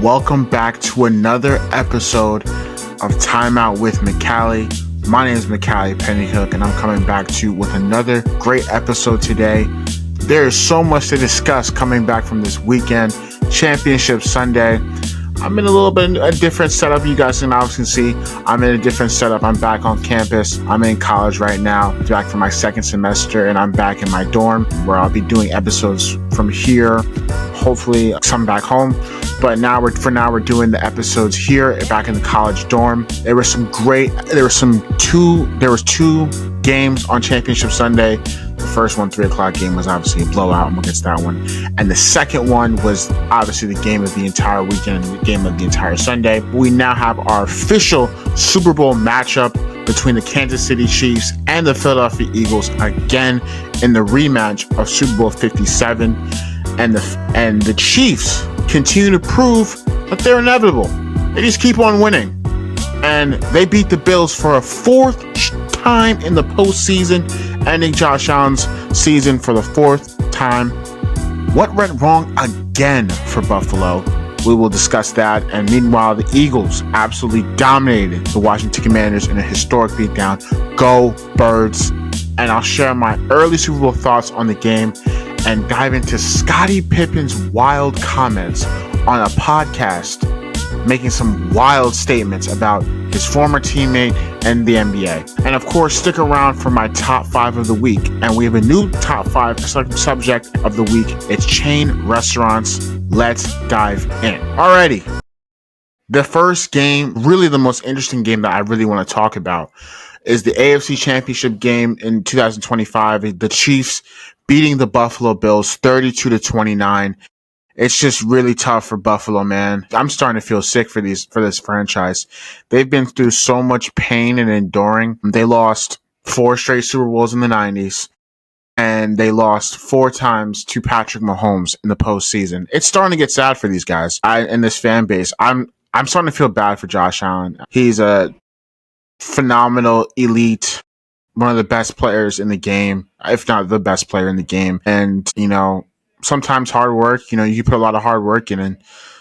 Welcome back to another episode of Timeout with Makali. My name is Makali Pennyhook, and I'm coming back to you with another great episode today. There is so much to discuss coming back from this weekend, Championship Sunday. I'm in a little bit a different setup. You guys can obviously see I'm in a different setup. I'm back on campus. I'm in college right now, back for my second semester, and I'm back in my dorm where I'll be doing episodes from here. Hopefully some back home. But we're doing the episodes here back in the college dorm. There was two games on Championship Sunday. The first one, 3:00 game, was obviously a blowout, and we'll get to that one. And the second one was obviously the game of the entire weekend and the game of the entire Sunday. We now have our official Super Bowl matchup between the Kansas City Chiefs and the Philadelphia Eagles again in the rematch of Super Bowl 57. And the Chiefs continue to prove that they're inevitable. They just keep on winning. And they beat the Bills for a fourth time in the postseason, ending Josh Allen's season for the fourth time. What went wrong again for Buffalo? We will discuss that. And meanwhile, the Eagles absolutely dominated the Washington Commanders in a historic beatdown. Go Birds. And I'll share my early Super Bowl thoughts on the game and dive into Scottie Pippen's wild comments on a podcast, making some wild statements about his former teammate and the NBA. And of course, stick around for my top 5 of the week. And we have a new top 5 subject of the week. It's chain restaurants. Let's dive in. Alrighty. The first game, really the most interesting game that I really want to talk about, is the AFC Championship game in 2025. The Chiefs beating the Buffalo Bills 32-29. It's just really tough for Buffalo, man. I'm starting to feel sick for this franchise. They've been through so much pain and enduring. They lost 4 straight Super Bowls in the 90s, and they lost 4 times to Patrick Mahomes in the postseason. It's starting to get sad for these guys. In this fan base, I'm starting to feel bad for Josh Allen. He's a phenomenal, elite, one of the best players in the game, if not the best player in the game. And, sometimes hard work, you put a lot of hard work in, and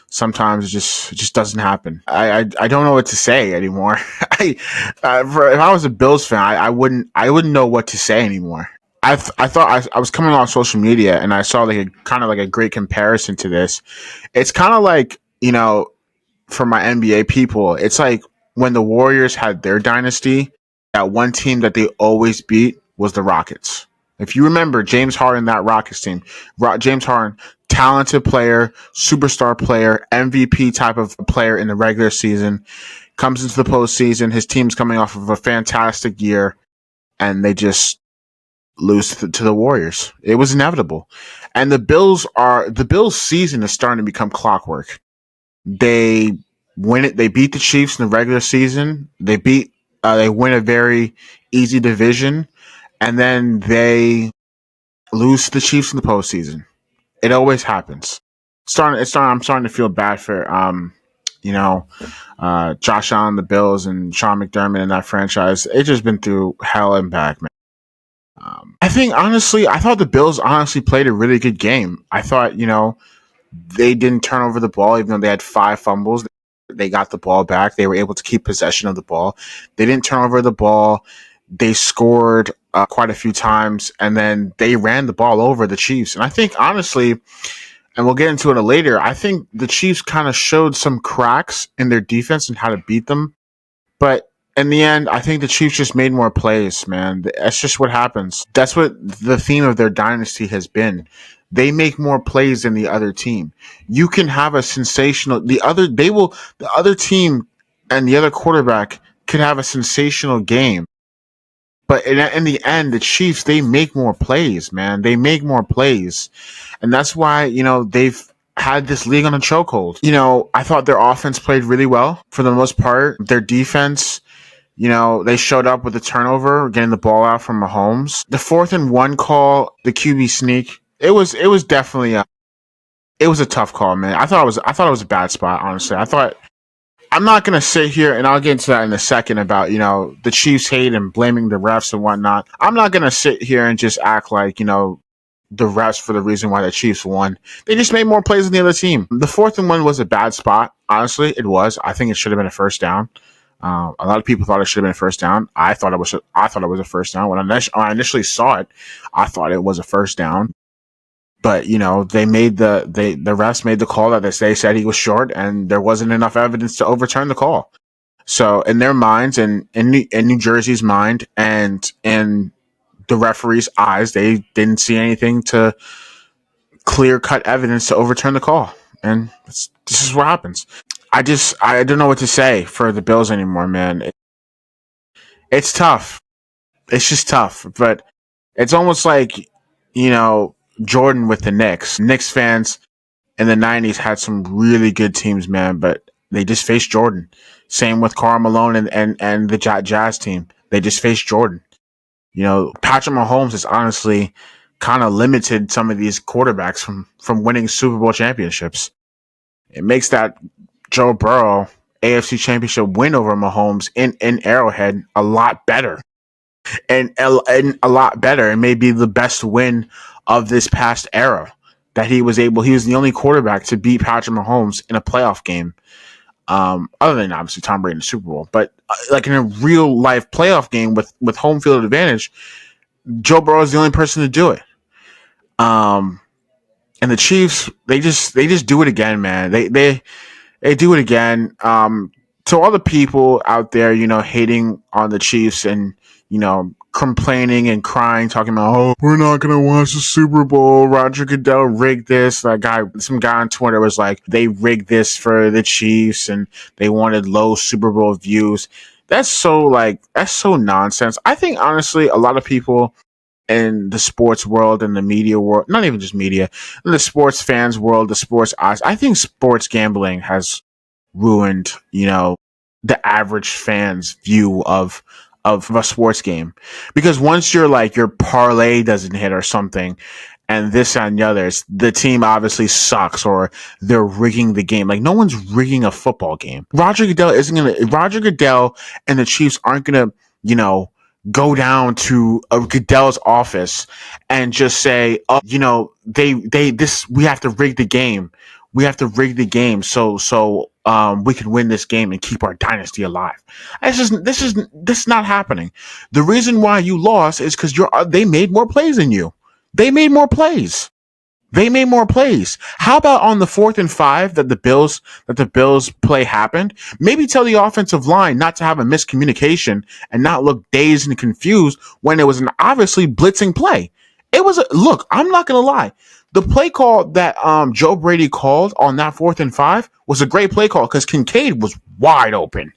sometimes it just doesn't happen. I don't know what to say anymore. If I was a Bills fan, I wouldn't know what to say anymore. I thought I was coming on social media and I saw a great comparison to this. It's kind of like, for my NBA people, it's like when the Warriors had their dynasty, that one team that they always beat was the Rockets. If you remember James Harden, that Rockets team, James Harden, talented player, superstar player, MVP type of player in the regular season, comes into the postseason. His team's coming off of a fantastic year, and they just lose to the Warriors. It was inevitable. And the Bills season is starting to become clockwork. They win it. They beat the Chiefs in the regular season. They win a very easy division. And then they lose to the Chiefs in the postseason. It always happens. I'm starting to feel bad for, Josh Allen, the Bills, and Sean McDermott and that franchise. It's just been through hell and back, man. I thought the Bills honestly played a really good game. I thought, they didn't turn over the ball, even though they had 5 fumbles. They got the ball back. They were able to keep possession of the ball. They didn't turn over the ball. They scored quite a few times, and then they ran the ball over the Chiefs. And I think, honestly, and we'll get into it later, I think the Chiefs kind of showed some cracks in their defense and how to beat them. But in the end, I think the Chiefs just made more plays, man. That's just what happens. That's what the theme of their dynasty has been. They make more plays than the other team. You can have a sensational, the other team and the other quarterback could have a sensational game. But in the end, the Chiefs, they make more plays, man. They make more plays. And that's why, they've had this league on a chokehold. I thought their offense played really well for the most part. Their defense, they showed up with a turnover, getting the ball out from Mahomes. The 4th and 1 call, the QB sneak, it was definitely a tough call, man. I thought it was a bad spot, honestly. I'm not going to sit here, and I'll get into that in a second about, the Chiefs hate and blaming the refs and whatnot. I'm not going to sit here and just act like, the refs for the reason why the Chiefs won. They just made more plays than the other team. The fourth and one was a bad spot. Honestly, it was. I think it should have been a first down. A lot of people thought it should have been a first down. I thought it was. I thought it was a first down when I initially saw it. I thought it was a first down. But they made the refs made the call that they said he was short, and there wasn't enough evidence to overturn the call. So in their minds, and in New Jersey's mind, and in the referee's eyes, they didn't see anything to clear cut evidence to overturn the call, and this is what happens. I don't know what to say for the Bills anymore, man. It's tough. It's just tough, but it's almost like Jordan with the Knicks. Knicks fans in the 90s had some really good teams, man, but they just faced Jordan. Same with Karl Malone and the Jazz team. They just faced Jordan. Patrick Mahomes has honestly kind of limited some of these quarterbacks from winning Super Bowl championships. It makes that Joe Burrow AFC Championship win over Mahomes in Arrowhead a lot better. And a lot better. It may be the best win of this past era that he was the only quarterback to beat Patrick Mahomes in a playoff game. Other than obviously Tom Brady in the Super Bowl, but like in a real life playoff game with home field advantage, Joe Burrow is the only person to do it. And the Chiefs, they just do it again, man. They do it again. To all the people out there, hating on the Chiefs and, complaining and crying, talking about, oh, we're not going to watch the Super Bowl. Roger Goodell rigged this. Some guy on Twitter was like, they rigged this for the Chiefs and they wanted low Super Bowl views. That's so nonsense. I think, honestly, a lot of people in the sports world and the media world, not even just media, in the sports fans world, the sports eyes, I think sports gambling has ruined, the average fan's view of a sports game. Because once your parlay doesn't hit or something, and this and the others, the team obviously sucks or they're rigging the game. Like, no one's rigging a football game. Roger Goodell and the Chiefs aren't gonna, go down to Goodell's office and just say, oh, we have to rig the game. We have to rig the game so we can win this game and keep our dynasty alive. This is not happening. The reason why you lost is because they made more plays than you. They made more plays. How about on the 4th and 5 that the Bills play happened? Maybe tell the offensive line not to have a miscommunication and not look dazed and confused when it was an obviously blitzing play. Look, I'm not going to lie. The play call that Joe Brady called on that 4th and 5 was a great play call because Kincaid was wide open.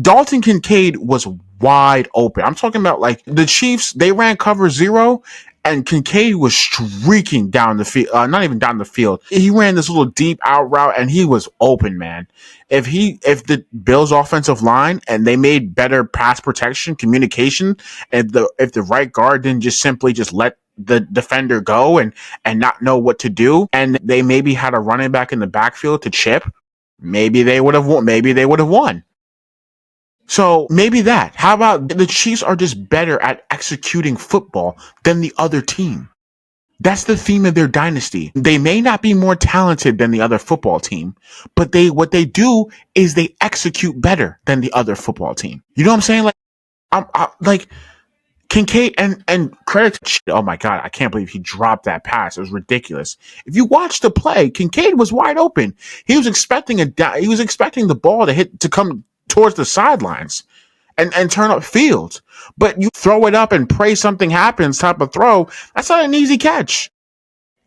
Dalton Kincaid was wide open. I'm talking about like the Chiefs, they ran cover 0 and Kincaid was streaking down the field, not even down the field. He ran this little deep out route and he was open, man. If the Bills offensive line and they made better pass protection, communication, if the right guard didn't just simply let the defender go and not know what to do, and they maybe had a running back in the backfield to chip, maybe they would have won. So maybe that. How about the Chiefs are just better at executing football than the other team? That's the theme of their dynasty. They may not be more talented than the other football team, but what they do is they execute better than the other football team. You know what I'm saying? Like Kincaid and credit. Oh my God, I can't believe he dropped that pass. It was ridiculous. If you watch the play, Kincaid was wide open. He was expecting the ball to come towards the sidelines and turn up field. But you throw it up and pray something happens type of throw. That's not an easy catch.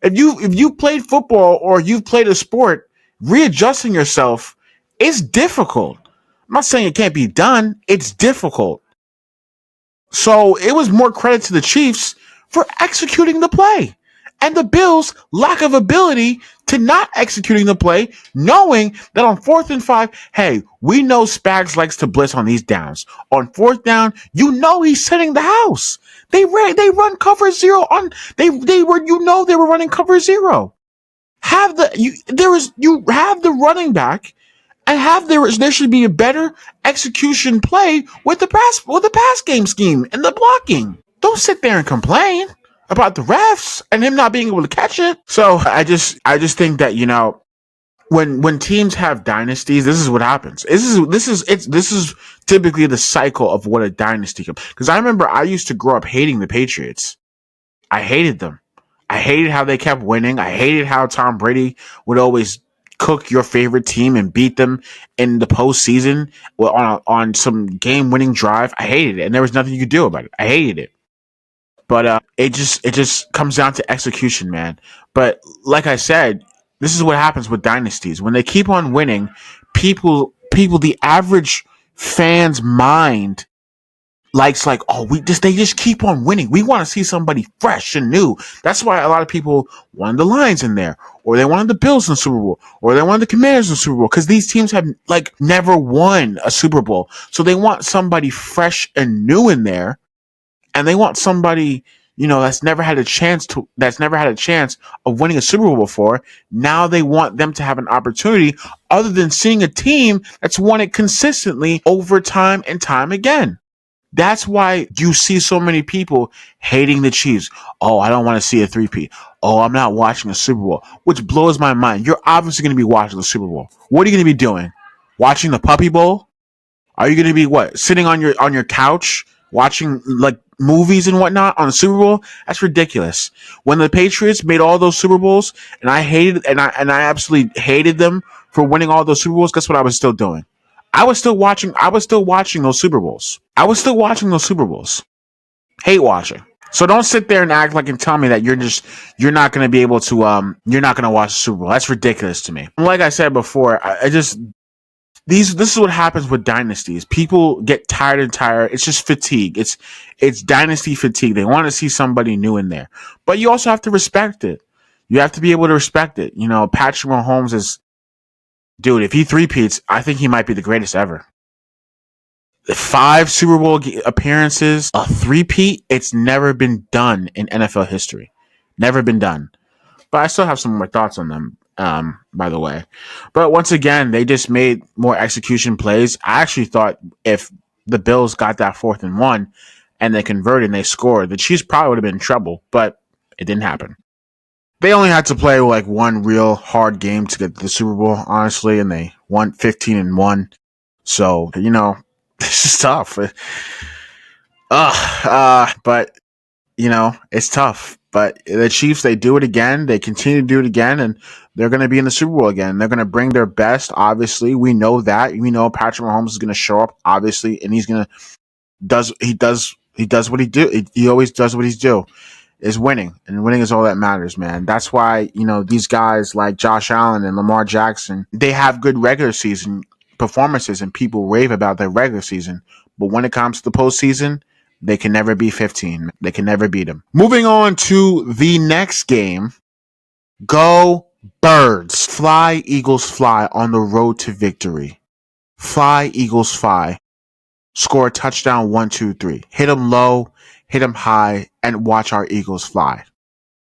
If you played football or you've played a sport, readjusting yourself is difficult. I'm not saying it can't be done. It's difficult. So it was more credit to the Chiefs for executing the play. And the Bills' lack of ability to not executing the play, knowing that on 4th and 5, hey, we know Spags likes to blitz on these downs. On 4th down, he's setting the house. They run cover 0 on they were running cover 0. You have the running back and there should be a better execution play with the pass game scheme and the blocking. Don't sit there and complain. about the refs and him not being able to catch it. So I just think that, when teams have dynasties, this is what happens. This is typically the cycle of what a dynasty can. Because I remember I used to grow up hating the Patriots. I hated them. I hated how they kept winning. I hated how Tom Brady would always cook your favorite team and beat them in the postseason on some game winning drive. I hated it, and there was nothing you could do about it. I hated it. But it just comes down to execution, man. But like I said, this is what happens with dynasties. When they keep on winning, the average fan's mind likes like, oh, they just keep on winning. We want to see somebody fresh and new. That's why a lot of people wanted the Lions in there, or they wanted the Bills in the Super Bowl, or they wanted the Commanders in the Super Bowl, because these teams have like never won a Super Bowl. So they want somebody fresh and new in there, and they want somebody, that's never had a chance of winning a Super Bowl before. Now they want them to have an opportunity, other than seeing a team that's won it consistently over time and time again. That's why you see so many people hating the Chiefs. Oh, I don't want to see a three-peat. Oh, I'm not watching a Super Bowl, which blows my mind. You're obviously going to be watching the Super Bowl. What are you going to be doing? Watching the Puppy Bowl? Are you going to be sitting on your couch watching like movies and whatnot on the Super Bowl? That's ridiculous. When the Patriots made all those Super Bowls, and I absolutely hated them for winning all those Super Bowls, guess what I was still doing? I was still watching those Super Bowls. Hate watching. So don't sit there and act like and tell me that you're not going to be able to you're not going to watch the Super Bowl. That's ridiculous to me. Like I said before, I just this is what happens with dynasties. People get tired and tired. It's just fatigue. It's dynasty fatigue. They want to see somebody new in there. But you also have to respect it. You have to be able to respect it. Patrick Mahomes is, dude, if he three-peats, I think he might be the greatest ever. 5 Super Bowl appearances, a three-peat, it's never been done in NFL history. Never been done. But I still have some more thoughts on them, by the way. But once again, they just made more execution plays. I actually thought if the Bills got that 4th and 1 and they converted and they scored, the Chiefs probably would have been in trouble, but it didn't happen. They only had to play like one real hard game to get to the Super Bowl, honestly, and they won 15 and 1. So, this is tough. But it's tough. But the Chiefs, they do it again. They continue to do it again, and they're going to be in the Super Bowl again. They're going to bring their best. Obviously, we know that. We know Patrick Mahomes is going to show up, obviously, and he's going to does what he do. He always does what he's do. Is winning, and winning is all that matters, man. That's why these guys like Josh Allen and Lamar Jackson, they have good regular season performances, and people rave about their regular season. But when it comes to the postseason, they can never be 15. They can never beat them. Moving on to the next game. Go Birds. Fly, Eagles, fly on the road to victory. Fly, Eagles, fly. Score a touchdown 1, 2, 3. Hit them low, hit them high, and watch our Eagles fly.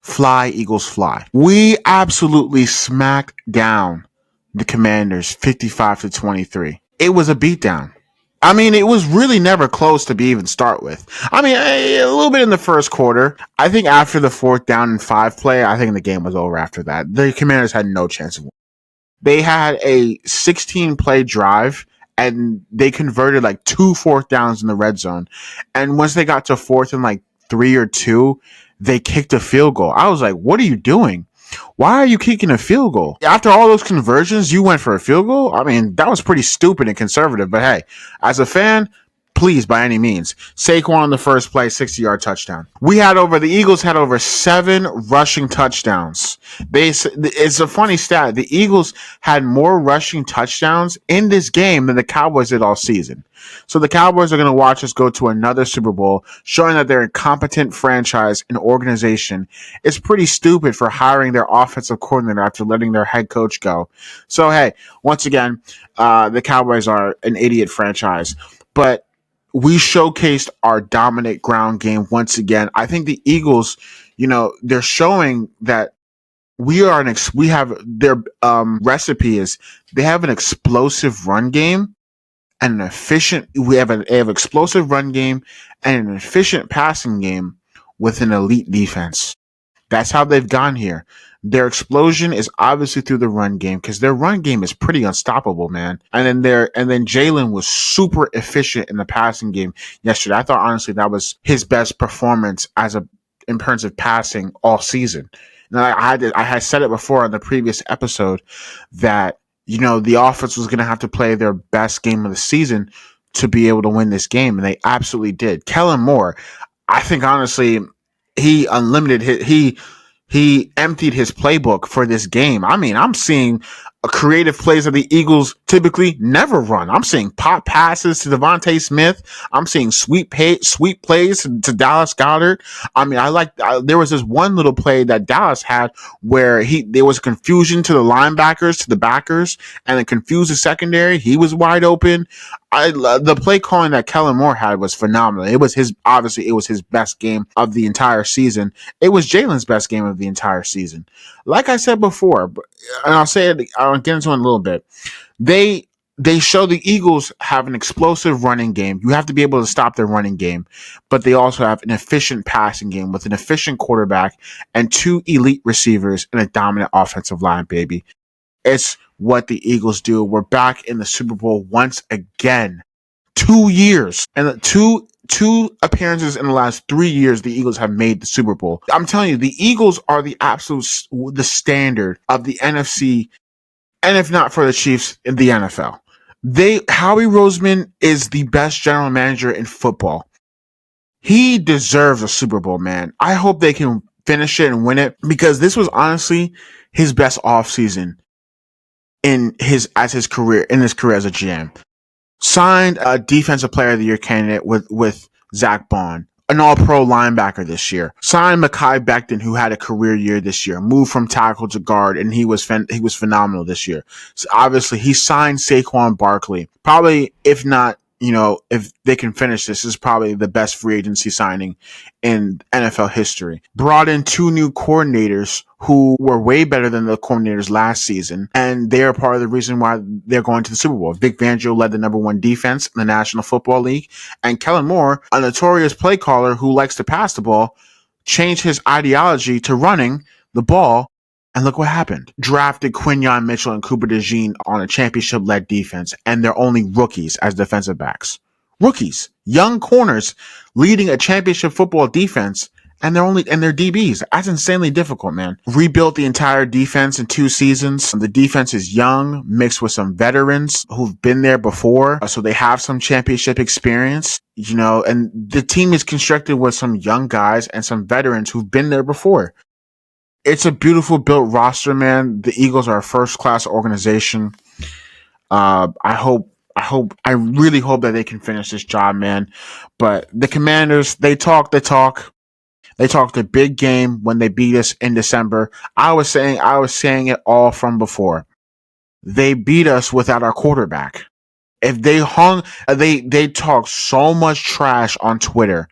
Fly, Eagles, fly. We absolutely smacked down the Commanders 55-23. It was a beatdown. I mean, it was really never close to be even start with. I mean, a little bit in the first quarter. I think after the 4th down and 5 play, I think the game was over after that. The Commanders had no chance of winning. They had a 16-play drive, and they converted like 2 4th downs in the red zone. And once they got to 4th and like 3 or 2, they kicked a field goal. I was like, what are you doing? Why are you kicking a field goal? After all those conversions, you went for a field goal? I mean, that was pretty stupid and conservative. But hey, as a fan, please, by any means. Saquon on the first play, 60-yard touchdown. The Eagles had over 7 rushing touchdowns. It's a funny stat. The Eagles had more rushing touchdowns in this game than the Cowboys did all season. So the Cowboys are going to watch us go to another Super Bowl, showing that their incompetent franchise and organization is pretty stupid for hiring their offensive coordinator after letting their head coach go. So, hey, once again, the Cowboys are an idiot franchise. But we showcased our dominant ground game once again. I think the Eagles, they're showing that we have their recipe is they have an explosive run game and an efficient. They have explosive run game and an efficient passing game with an elite defense. That's how they've gone here. Their explosion is obviously through the run game because their run game is pretty unstoppable, man. And then Jalen was super efficient in the passing game yesterday. I thought honestly that was his best performance in terms of passing all season. And I had said it before on the previous episode that the offense was going to have to play their best game of the season to be able to win this game, and they absolutely did. Kellen Moore, I think honestly, he emptied his playbook for this game. I mean, I'm seeing creative plays that the Eagles typically never run. I'm seeing pop passes to Devontae Smith. I'm seeing sweet plays to Dallas Goedert. I mean, there was this one little play that Dallas had where there was confusion to the linebackers, to the backers, and then confused the secondary. He was wide open. The play calling that Kellen Moore had was phenomenal. It was his best game of the entire season. It was Jalen's best game of the entire season. Like I said before, and I'll get into it in a little bit. They show the Eagles have an explosive running game. You have to be able to stop their running game, but they also have an efficient passing game with an efficient quarterback and two elite receivers and a dominant offensive line, baby. It's what the Eagles do. We're back in the Super Bowl once again. 2 years and two appearances in the last 3 years the Eagles have made the Super Bowl. I'm telling you, the Eagles are the standard of the NFC, and if not for the Chiefs, in the NFL. Howie Roseman is the best general manager in football. He deserves a Super Bowl, man. I hope they can finish it and win it because this was honestly his best offseason in his career as a GM. Signed a Defensive Player of the Year candidate with Zach Bond, an all-pro linebacker this year. Signed Mekhi Becton, who had a career year this year. Moved from tackle to guard, and he was phenomenal this year. So obviously, he signed Saquon Barkley. Probably, if not, if they can finish this is probably the best free agency signing in NFL history. Brought in two new coordinators who were way better than the coordinators last season, and they are part of the reason why they're going to the Super Bowl. Vic Fangio led the number one defense in the National Football League, and Kellen Moore, a notorious play caller who likes to pass the ball, changed his ideology to running the ball. And look what happened. Drafted Quinyon Mitchell and Cooper DeJean on a championship-led defense, and they're only rookies as defensive backs. Rookies, young corners leading a championship football defense, and they're DBs. That's insanely difficult, man. Rebuilt the entire defense in 2 seasons. The defense is young, mixed with some veterans who've been there before, so they have some championship experience. And the team is constructed with some young guys and some veterans who've been there before. It's a beautiful built roster, man. The Eagles are a first-class organization. I really hope that they can finish this job, man. But the Commanders, they talk. They talked a big game when they beat us in December. I was saying it all from before. They beat us without our quarterback. If they they talk so much trash on Twitter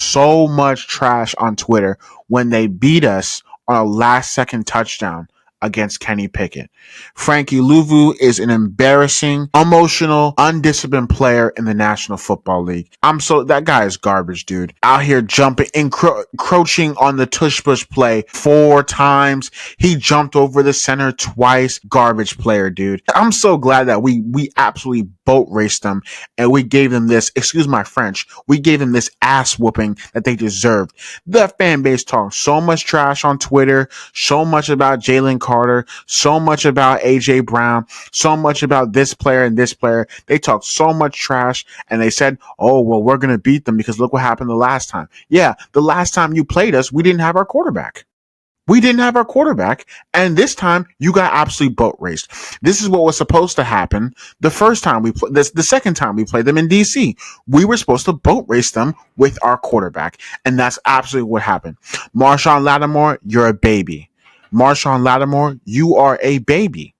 when they beat us on a last-second touchdown against Kenny Pickett. Frankie Louvu is an embarrassing, emotional, undisciplined player in the National Football League. That guy is garbage, dude. Out here jumping, encroaching on the tush-push play 4 times. He jumped over the center twice. Garbage player, dude. I'm so glad that we absolutely boat raced them and we gave them this, excuse my French, we gave them this ass whooping that they deserved. The fan base talks so much trash on Twitter, so much about Jalen Carter, so much about AJ Brown, so much about this player and this player. They talked so much trash and they said, oh, well, we're going to beat them because look what happened the last time. Yeah, the last time you played us, we didn't have our quarterback. And this time you got absolutely boat raced. This is what was supposed to happen the first time the second time we played them in DC. We were supposed to boat race them with our quarterback, and that's absolutely what happened. Marshawn Lattimore, you're a baby. Marshawn Lattimore, you are a baby.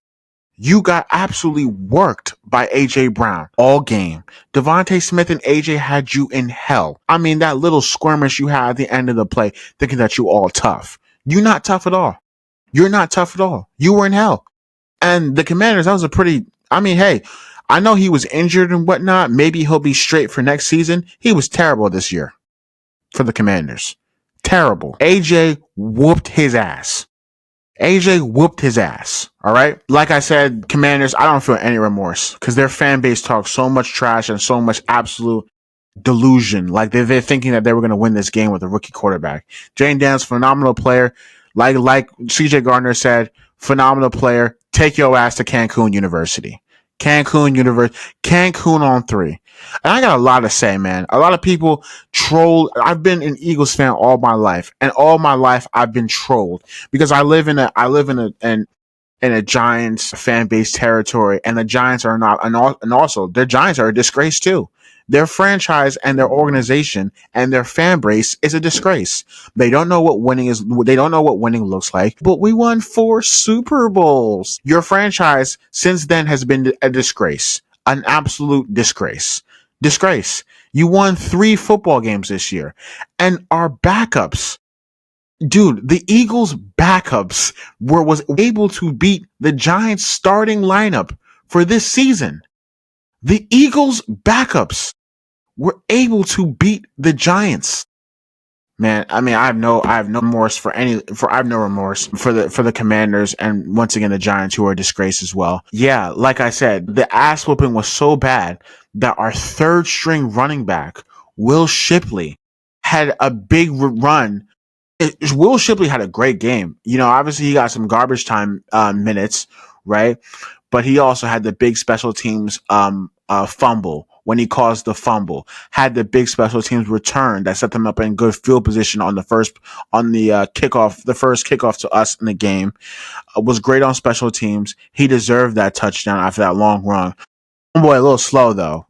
You got absolutely worked by AJ Brown all game. Devontae Smith and AJ had you in hell. I mean, that little skirmish you had at the end of the play, thinking that you all tough. You're not tough at all. You're not tough at all. You were in hell. And the Commanders, that was hey, I know he was injured and whatnot. Maybe he'll be straight for next season. He was terrible this year for the Commanders. Terrible. AJ whooped his ass. AJ whooped his ass. All right. Like I said, Commanders, I don't feel any remorse because their fan base talks so much trash and so much absolute delusion. Like they're thinking that they were going to win this game with a rookie quarterback. Jane Daniels, phenomenal player. Like CJ Gardner said, phenomenal player. Take your ass to Cancun University. Cancun on 3. And I got a lot to say, man. A lot of people troll. I've been an Eagles fan all my life, and all my life I've been trolled because I live in a Giants fan base territory, and the Giants are not, and also their Giants are a disgrace too. Their franchise and their organization and their fan base is a disgrace. They don't know what winning is. They don't know what winning looks like. But we won 4 Super Bowls. Your franchise since then has been a disgrace, an absolute disgrace. Disgrace. You won 3 football games this year, and our backups. Dude, the Eagles' backups was able to beat the Giants' starting lineup for this season. The Eagles' backups were able to beat the Giants. Man, I mean, I have no remorse for the Commanders, and once again the Giants, who are a disgrace as well. Yeah, like I said, the ass whooping was so bad that our 3rd string running back, Will Shipley, had a big run. Will Shipley had a great game. You know, obviously he got some garbage time minutes, right? But he also had the big special teams fumble when he caused the fumble. Had the big special teams return that set them up in good field position on the kickoff, the first kickoff to us in the game. Was great on special teams. He deserved that touchdown after that long run. Homeboy a little slow though.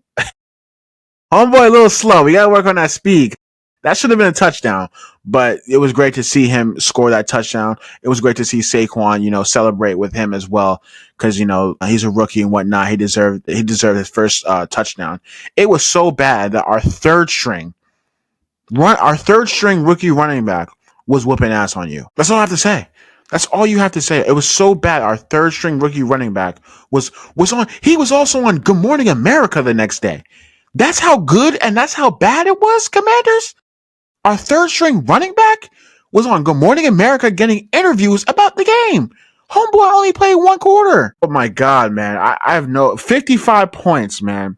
Homeboy a little slow. We gotta work on that speed. That should have been a touchdown, but it was great to see him score that touchdown. It was great to see Saquon, celebrate with him as well, because he's a rookie and whatnot. He deserved his first touchdown. It was so bad that our third string rookie running back was whooping ass on you. That's all I have to say. That's all you have to say. It was so bad. Our third string rookie running back was on. He was also on Good Morning America the next day. That's how good and that's how bad it was, Commanders. Our third string running back was on Good Morning America getting interviews about the game. Homeboy only played 1 quarter. Oh my God, man. I have 55 points, man.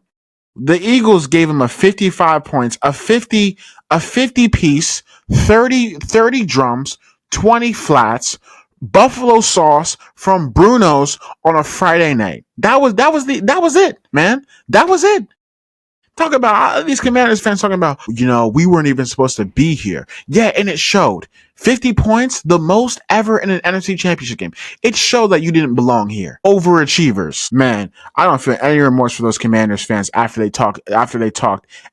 The Eagles gave him a 55 points, a 50 piece, 30 drums, 20 flats, buffalo sauce from Bruno's on a Friday night. That was it, man. That was it. Talk about these Commanders fans talking about, we weren't even supposed to be here. Yeah, and it showed. 50 points, the most ever in an NFC Championship game. It showed that you didn't belong here. Overachievers. Man, I don't feel any remorse for those Commanders fans after they talked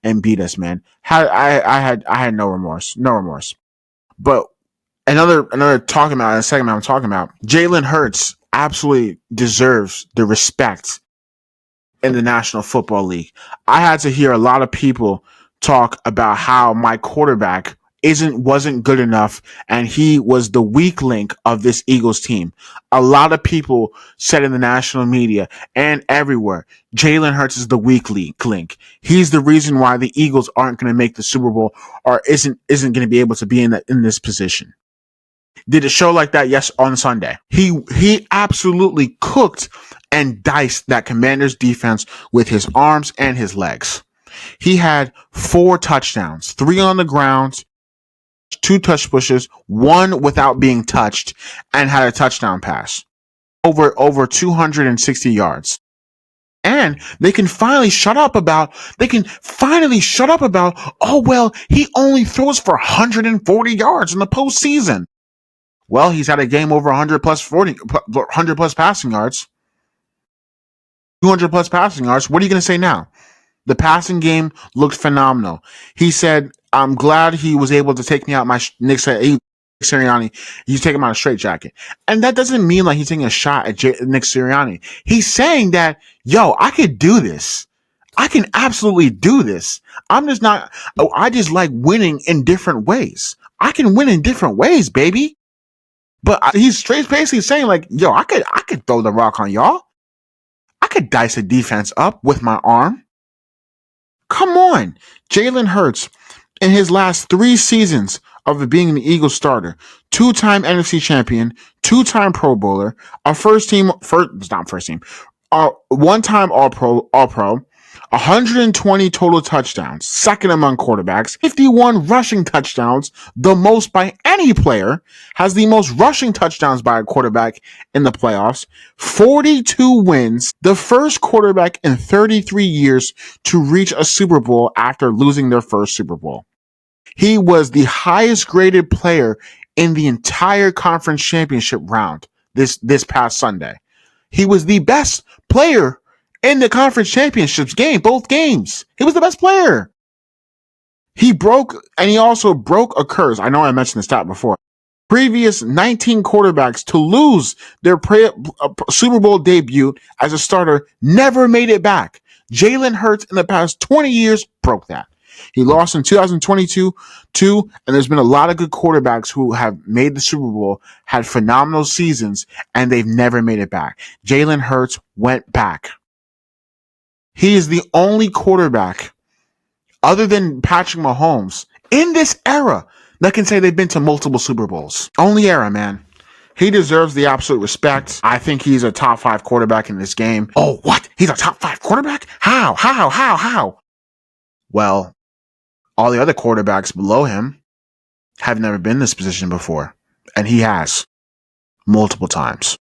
and beat us, man. I had no remorse. No remorse. But another segment I'm talking about, Jalen Hurts absolutely deserves the respect in the National Football League. I had to hear a lot of people talk about how my quarterback wasn't good enough and he was the weak link of this Eagles team. A lot of people said in the national media and everywhere, Jalen Hurts is the weak link. He's the reason why the Eagles aren't going to make the Super Bowl or isn't going to be able to be in this position. Did it show like that? Yes, on Sunday. He absolutely cooked and diced that Commanders defense with his arms and his legs. He had 4 touchdowns, 3 on the ground, 2 touch pushes, 1 without being touched, and had a touchdown pass. Over 260 yards. And they can finally shut up about, oh, well, he only throws for 140 yards in the postseason. Well, he's had a game over 100 plus passing yards. 200 plus passing yards. What are you going to say now? The passing game looked phenomenal. He said, I'm glad he was able to take me out my Nick Sirianni. He's taking him out a straight jacket. And that doesn't mean like he's taking a shot at Nick Sirianni. He's saying that, I could do this. I can absolutely do this. I just like winning in different ways. I can win in different ways, baby. But he's basically saying like, I could throw the rock on y'all. I could dice a defense up with my arm. Come on. Jalen Hurts In his last 3 seasons of being an Eagles starter, two-time NFC champion, two-time Pro Bowler, one-time All Pro, 120 total touchdowns, second among quarterbacks, 51 rushing touchdowns, the most by any player, has the most rushing touchdowns by a quarterback in the playoffs, 42 wins, the first quarterback in 33 years to reach a Super Bowl after losing their first Super Bowl. He was the highest graded player in the entire conference championship round this past Sunday. He was the best player in the conference championships game, both games. He was the best player. He also broke a curse. I know I mentioned this stat before. Previous 19 quarterbacks to lose their Super Bowl debut as a starter never made it back. Jalen Hurts in the past 20 years broke that. He lost in 2022, and there's been a lot of good quarterbacks who have made the Super Bowl, had phenomenal seasons, and they've never made it back. Jalen Hurts went back. He is the only quarterback, other than Patrick Mahomes, in this era that can say they've been to multiple Super Bowls. Only era, man. He deserves the absolute respect. I think he's a top 5 quarterback in this game. Oh, what? He's a top 5 quarterback? How? Well, all the other quarterbacks below him have never been in this position before, and he has multiple times.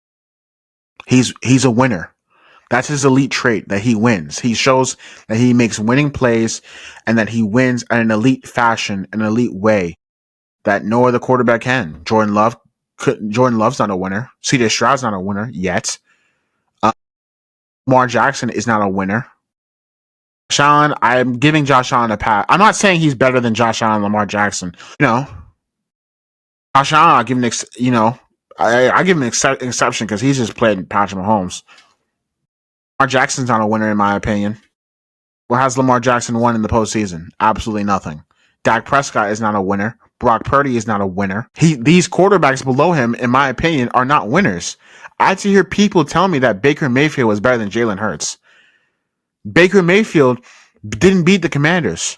He's a winner. That's his elite trait, that he wins. He shows that he makes winning plays and that he wins in an elite fashion, an elite way that no other quarterback can. Jordan Love's not a winner. CJ Stroud's not a winner yet. Lamar Jackson is not a winner. I'm giving Josh Allen a pass. I'm not saying he's better than Josh Allen and Lamar Jackson. Josh Allen, I give him an exception because he's just played Patrick Mahomes. Lamar Jackson's not a winner in my opinion. What has Lamar Jackson won in the postseason? Absolutely nothing. Dak Prescott is not a winner. Brock Purdy is not a winner. These quarterbacks below him, in my opinion, are not winners. I had to hear people tell me that Baker Mayfield was better than Jalen Hurts. Baker Mayfield didn't beat the Commanders.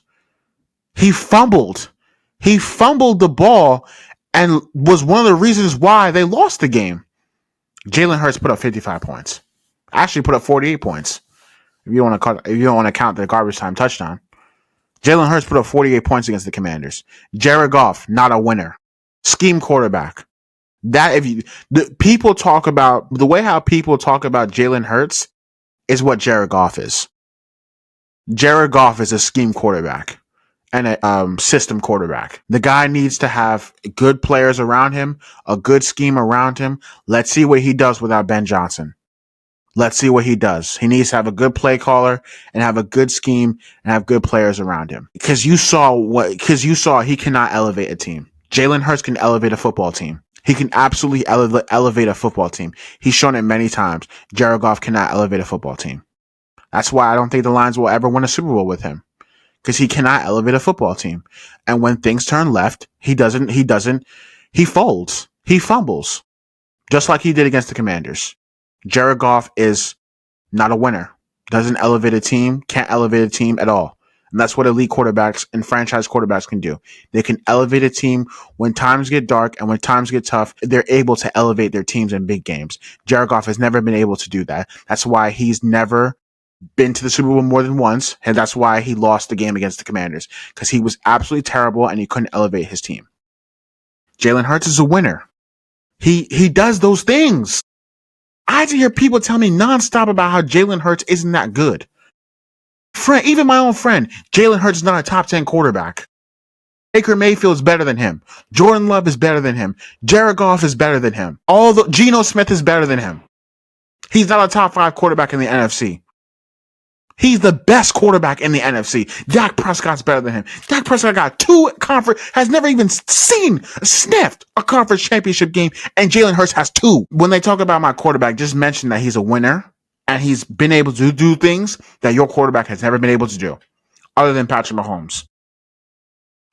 He fumbled. He fumbled the ball and was one of the reasons why they lost the game. Jalen Hurts put up 55 points. Actually put up 48 points. If you don't want to count the garbage time touchdown. Jalen Hurts put up 48 points against the Commanders. Jared Goff, not a winner. Scheme quarterback. The way how people talk about Jalen Hurts is what Jared Goff is. Jared Goff is a scheme quarterback and a system quarterback. The guy needs to have good players around him, a good scheme around him. Let's see what he does without Ben Johnson. Let's see what he does. He needs to have a good play caller and have a good scheme and have good players around him. Because you saw he cannot elevate a team. Jalen Hurts can elevate a football team. He can absolutely elevate a football team. He's shown it many times. Jared Goff cannot elevate a football team. That's why I don't think the Lions will ever win a Super Bowl with him. Because he cannot elevate a football team. And when things turn left, he folds. He fumbles. Just like he did against the Commanders. Jared Goff is not a winner. Doesn't elevate a team. Can't elevate a team at all. And that's what elite quarterbacks and franchise quarterbacks can do. They can elevate a team when times get dark and when times get tough. They're able to elevate their teams in big games. Jared Goff has never been able to do that. That's why he's never been to the Super Bowl more than once. And that's why he lost the game against the Commanders. Because he was absolutely terrible and he couldn't elevate his team. Jalen Hurts is a winner. He does those things. I had to hear people tell me nonstop about how Jalen Hurts isn't that good. Even my own friend, Jalen Hurts is not a top 10 quarterback. Baker Mayfield is better than him. Jordan Love is better than him. Jared Goff is better than him. Geno Smith is better than him. He's not a top 5 quarterback in the NFC. He's the best quarterback in the NFC. Dak Prescott's better than him. Dak Prescott got has never even sniffed a conference championship game, and Jalen Hurts has 2. When they talk about my quarterback, just mention that he's a winner, and he's been able to do things that your quarterback has never been able to do, other than Patrick Mahomes.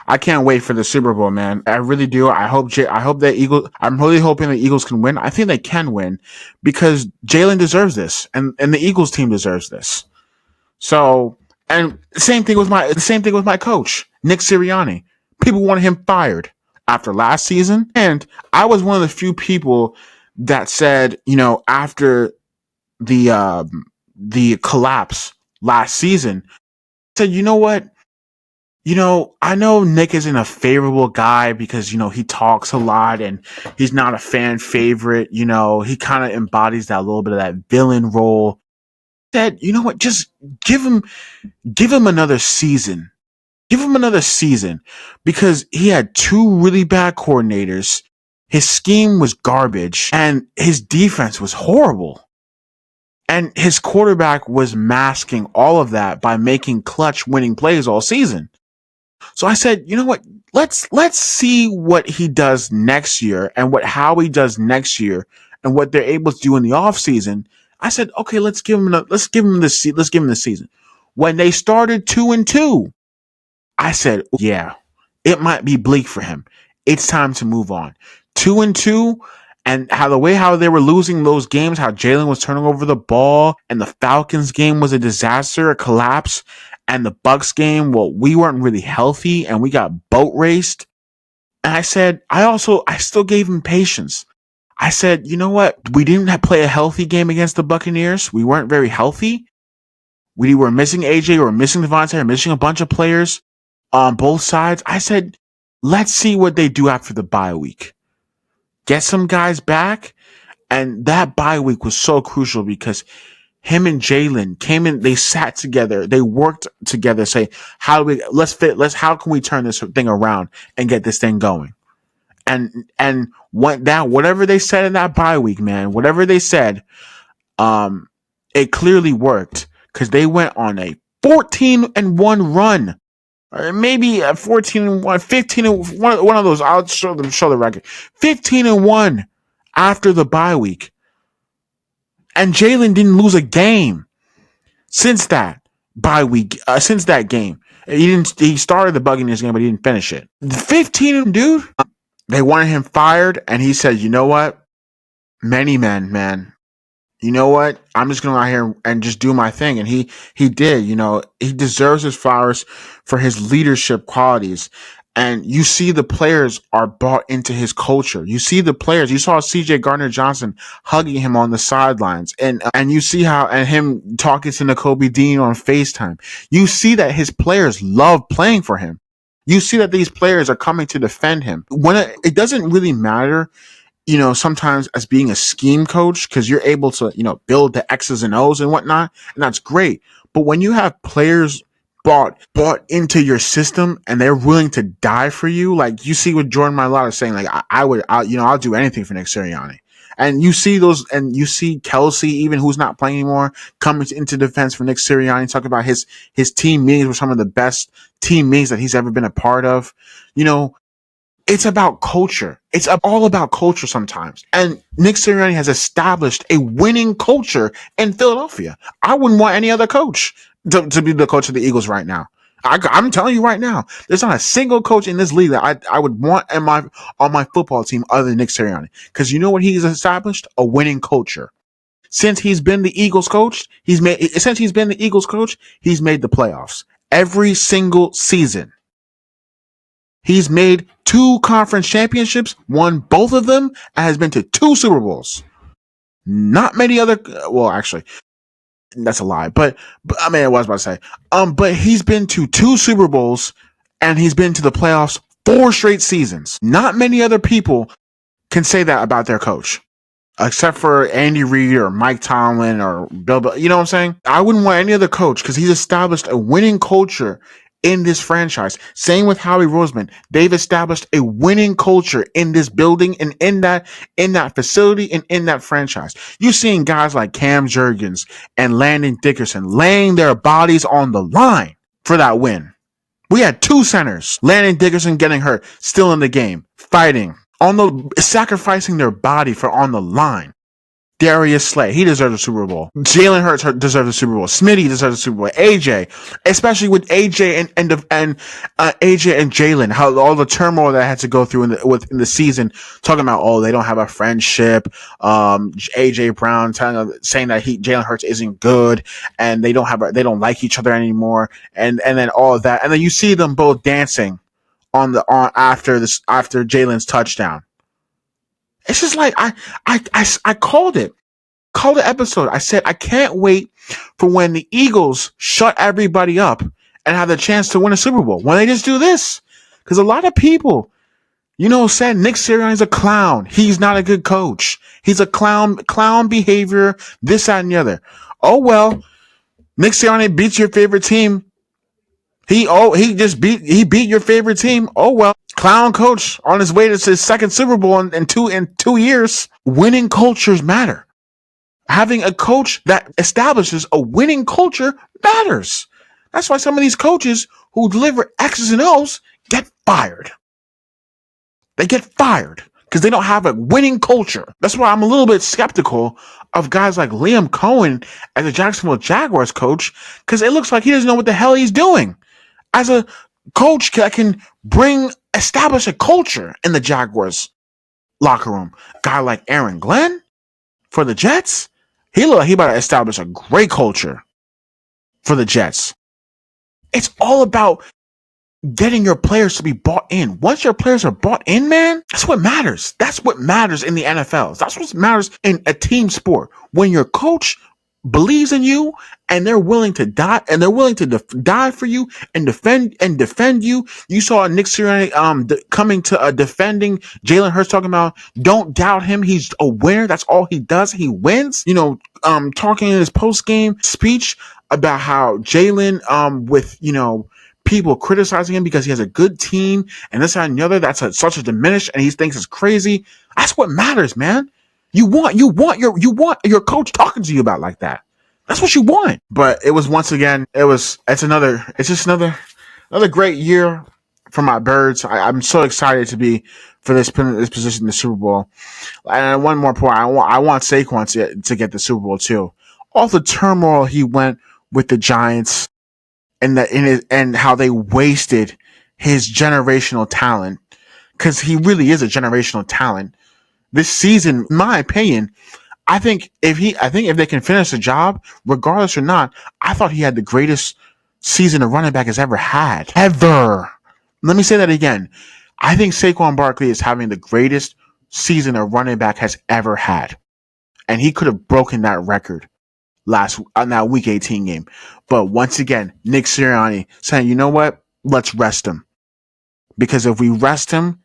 I can't wait for the Super Bowl, man. I really do. I'm really hoping the Eagles can win. I think they can win because Jalen deserves this, and the Eagles team deserves this. So, and same thing with my coach. Nick Sirianni. People wanted him fired after last season. And I was one of the few people that said, after the collapse last season, said, you know what? I know Nick isn't a favorable guy because, he talks a lot and he's not a fan favorite. He kind of embodies that little bit of that villain role. That, you know what? Just give him another season. Give him another season because he had two really bad coordinators. His scheme was garbage and his defense was horrible. And his quarterback was masking all of that by making clutch winning plays all season. So I said, you know what? Let's see what he does next year and how he does next year and what they're able to do in the offseason. I said, okay, let's give him the season. When they started 2-2, I said, yeah, it might be bleak for him. It's time to move on. 2-2, and how they were losing those games, how Jalen was turning over the ball, and the Falcons game was a disaster, a collapse, and the Bucks game, well, we weren't really healthy, and we got boat raced. And I said, I still gave him patience. I said, you know what? We didn't play a healthy game against the Buccaneers. We weren't very healthy. We were missing AJ, we were missing Devontae, we were missing a bunch of players on both sides. I said, let's see what they do after the bye week. Get some guys back. And that bye week was so crucial because him and Jalen came in, they sat together, they worked together, say, how can we turn this thing around and get this thing going? And whatever they said in that bye week, man, whatever they said, it clearly worked because they went on a 14-1 run. Or maybe 14-1, 15 one of those. I'll show the record. 15-1 after the bye week, and Jalen didn't lose a game since that bye week. Since that game, he started the Buccaneers game, but he didn't finish it. 15, dude. They wanted him fired, and he said, "You know what? Many men, man. You know what? I'm just going to go out here and just do my thing." And he did, he deserves his flowers for his leadership qualities. And you see the players are bought into his culture. You see the players, you saw CJ Gardner-Johnson hugging him on the sidelines and you see and him talking to Nakobe Dean on FaceTime. You see that his players love playing for him. You see that these players are coming to defend him. When it doesn't really matter, sometimes as being a scheme coach, because you're able to, build the X's and O's and whatnot, and that's great. But when you have players bought into your system and they're willing to die for you, like you see what Jordan Mailata is saying, like I'll do anything for Nick Sirianni. And you see Kelsey, even who's not playing anymore, coming into defense for Nick Sirianni, talking about his team meetings were some of the best team meetings that he's ever been a part of. It's about culture. It's all about culture sometimes. And Nick Sirianni has established a winning culture in Philadelphia. I wouldn't want any other coach to be the coach of the Eagles right now. I'm telling you right now, there's not a single coach in this league that I would want on my football team other than Nick Sirianni. Because you know what he's established? A winning culture. Since he's been the Eagles coach, he's made the playoffs every single season. He's made 2 conference championships, won both of them, and has been to 2 Super Bowls. Not many other, well, actually, that's a lie, but I mean, I was about to say, but he's been to 2 Super Bowls and he's been to the playoffs 4 straight seasons. Not many other people can say that about their coach, except for Andy Reid or Mike Tomlin or Bill. You know what I'm saying? I wouldn't want any other coach because he's established a winning culture in this franchise. Same with Howie Roseman. They've established a winning culture in this building and in that facility and in that franchise. You're seeing guys like Cam Jurgens and Landon Dickerson laying their bodies on the line for that win. We had 2 centers. Landon Dickerson getting hurt, still in the game, fighting, sacrificing their body on the line. Darius Slay, he deserves a Super Bowl. Jalen Hurts deserves a Super Bowl. Smitty deserves a Super Bowl. AJ, especially with AJ and AJ and Jalen, how all the turmoil that I had to go through in the season, talking about they don't have a friendship. AJ Brown saying that Jalen Hurts isn't good, and they don't like each other anymore, and then all of that, and then you see them both dancing after Jalen's touchdown. It's just like I called it. Called the episode. I said I can't wait for when the Eagles shut everybody up and have the chance to win a Super Bowl. When they just do this. Because a lot of people, said Nick Sirianni's a clown. He's not a good coach. He's a clown behavior, this, that, and the other. Oh well, Nick Sirianni beats your favorite team. He beat your favorite team. Oh well. Clown coach on his way to his second Super Bowl in 2 years. Winning cultures matter. Having a coach that establishes a winning culture matters. That's why some of these coaches who deliver X's and O's get fired. They get fired because they don't have a winning culture. That's why I'm a little bit skeptical of guys like Liam Cohen as a Jacksonville Jaguars coach, because it looks like he doesn't know what the hell he's doing. As a coach that can establish a culture in the Jaguars locker room. A guy like Aaron Glenn for the Jets, he looked like he about to establish a great culture for the Jets. It's all about getting your players to be bought in. Once your players are bought in, man, that's what matters. That's what matters in the NFL. That's what matters in a team sport. When your coach believes in you and they're willing to die die for you and defend you. You saw Nick Sirianni coming to defending Jalen Hurts, talking about don't doubt him. He's a winner. That's all he does. He wins. Talking in his post game speech about how Jalen with people criticizing him because he has a good team and this, that, and the other. That's such a diminished, and he thinks it's crazy. That's what matters, man. You want your coach talking to you about like that. That's what you want. But it was it's just another great year for my Birds. I'm so excited to be for this position in the Super Bowl. And one more point, I want Saquon to get the Super Bowl too. All the turmoil he went with the Giants and how they wasted his generational talent, because he really is a generational talent. This season, in my opinion, I think if they can finish the job, regardless or not, I thought he had the greatest season a running back has ever had. Ever. Let me say that again. I think Saquon Barkley is having the greatest season a running back has ever had. And he could have broken that record on that Week 18 game. But once again, Nick Sirianni saying, you know what? Let's rest him. Because if we rest him,